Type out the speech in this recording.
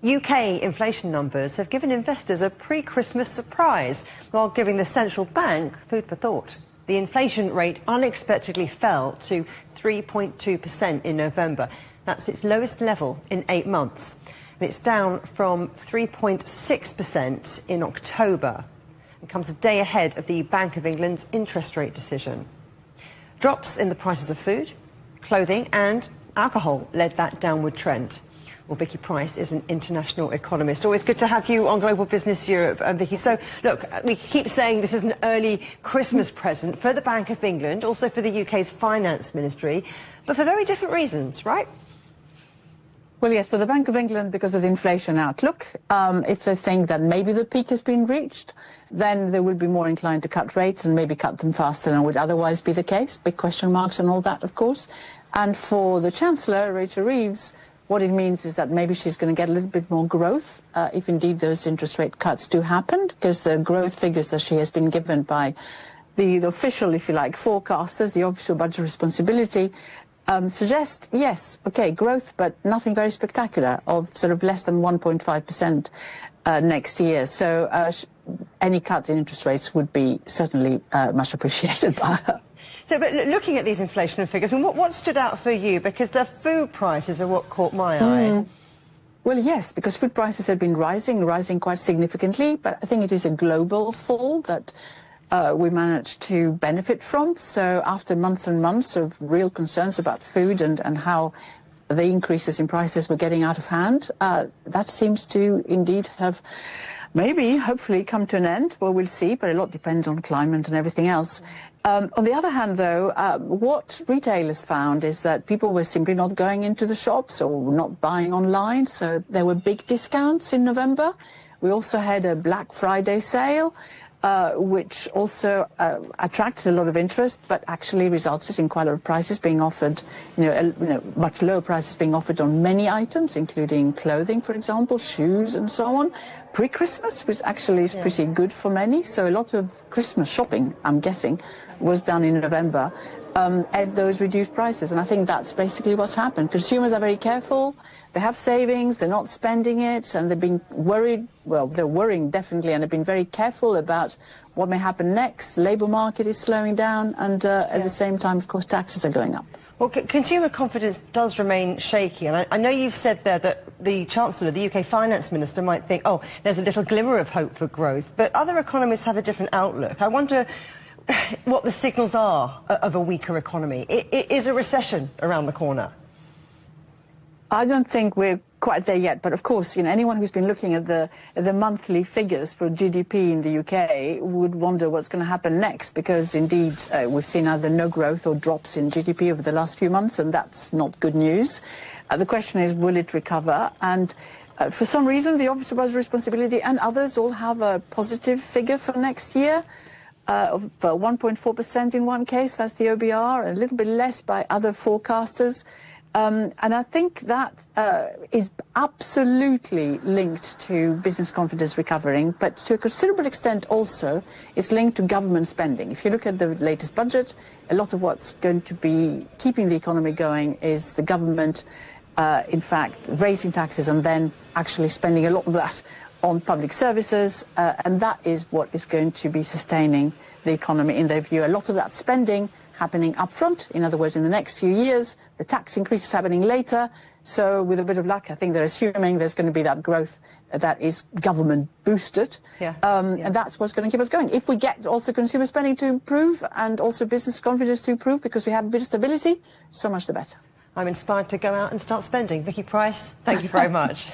UK inflation numbers have given investors a pre-Christmas surprise, while giving the central bank food for thought. The inflation rate unexpectedly fell to 3.2% in November. That's its lowest level in 8 months. And it's down from 3.6% in October. It comes a day ahead of the Bank of England's interest rate decision. Drops in the prices of food, clothing and alcohol led that downward trend. Well, Vicky Pryce is an international economist. Always good to have you on Global Business Europe, Vicky. So, look, we keep saying this is an early Christmas present for the Bank of England, also for the UK's Finance Ministry, but for very different reasons, right? Well, yes, for the Bank of England, because of the inflation outlook, if they think that maybe the peak has been reached, then they will be more inclined to cut rates and maybe cut them faster than would otherwise be the case. Big question marks and all that, of course. And for the Chancellor, Rachel Reeves, what it means is that maybe she's going to get a little bit more growth if indeed those interest rate cuts do happen, because the growth figures that she has been given by the official, if you like, forecasters, the official budget responsibility, suggest, yes, okay, growth, but nothing very spectacular, of sort of less than 1.5% next year. So any cut in interest rates would be certainly much appreciated by her. So, but looking at these inflation figures, I mean, what stood out for you? Because the food prices are what caught my eye. Well, yes, because food prices have been rising quite significantly, but I think it is a global fall that we managed to benefit from. So after months and months of real concerns about food and how the increases in prices were getting out of hand, that seems to indeed have maybe, hopefully, come to an end. Well, we'll see, but a lot depends on climate and everything else. On the other hand, though, what retailers found is that people were simply not going into the shops or not buying online, so there were big discounts in November. We also had a Black Friday sale, which also attracted a lot of interest, but actually resulted in quite a lot of prices being offered, much lower prices being offered on many items, including clothing, for example, shoes and so on. Pre-Christmas, which actually is pretty good for many, so a lot of Christmas shopping, I'm guessing, was done in November at those reduced prices, and I think that's basically what's happened. Consumers are very careful, they have savings, they're not spending it, and they've been worried, well, they're worrying definitely, and they've been very careful about what may happen next. The labour market is slowing down, and at the same time, of course, taxes are going up. Well, consumer confidence does remain shaky, and I know you've said there that the Chancellor, the UK Finance Minister, might think, oh, there's a little glimmer of hope for growth, but other economists have a different outlook. I wonder what the signals are of a weaker economy. Is a recession around the corner? I don't think we're quite there yet, but of course, anyone who's been looking at the monthly figures for GDP in the UK would wonder what's going to happen next, because indeed we've seen either no growth or drops in GDP over the last few months, and that's not good news. The question is, will it recover? And for some reason, the Office of Budget Responsibility and others all have a positive figure for next year. Of 1.4% in one case, that's the OBR, a little bit less by other forecasters. And I think that is absolutely linked to business confidence recovering, but to a considerable extent also it's linked to government spending. If you look at the latest budget, a lot of what's going to be keeping the economy going is the government, in fact, raising taxes and then actually spending a lot of that on public services, and that is what is going to be sustaining the economy in their view. A lot of that spending happening up front, in other words, in the next few years, the tax increase is happening later, so with a bit of luck, I think they're assuming there's going to be that growth that is government boosted, and that's what's going to keep us going. If we get also consumer spending to improve and also business confidence to improve because we have a bit of stability, so much the better. I'm inspired to go out and start spending. Vicky Pryce, thank you very much.